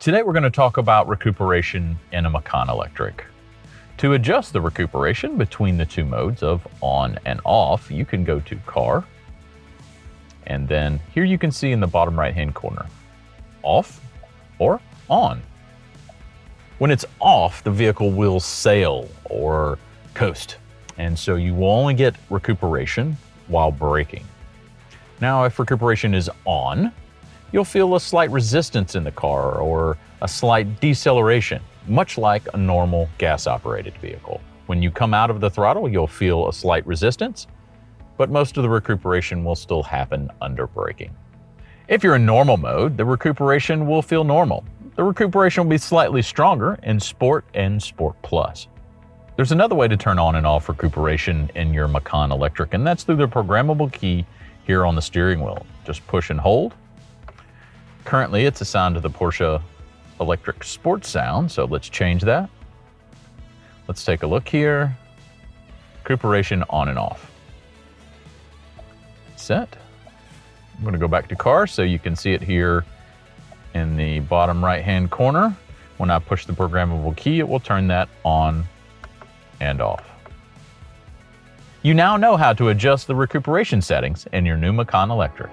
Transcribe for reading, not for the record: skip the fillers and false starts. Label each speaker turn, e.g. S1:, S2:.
S1: Today we're going to talk about recuperation in a Macan Electric. To adjust the recuperation between the two modes of on and off, you can go to Car, and then here you can see in the bottom right hand corner, off or on. When it's off, the vehicle will sail or coast, and so you will only get recuperation while braking. Now, if recuperation is on, you'll feel a slight resistance in the car or a slight deceleration, much like a normal gas-operated vehicle. When you come out of the throttle, you'll feel a slight resistance, but most of the recuperation will still happen under braking. If you're in normal mode, the recuperation will feel normal. The recuperation will be slightly stronger in Sport and Sport Plus. There's another way to turn on and off recuperation in your Macan Electric, and that's through the programmable key here on the steering wheel. Just push and hold. Currently, it's assigned to the Porsche Electric Sport sound, so let's change that. Let's take a look here. Recuperation on and off. Set. I'm going to go back to Car so you can see it here in the bottom right-hand corner. When I push the programmable key, it will turn that on and off. You now know how to adjust the recuperation settings in your new Macan Electric.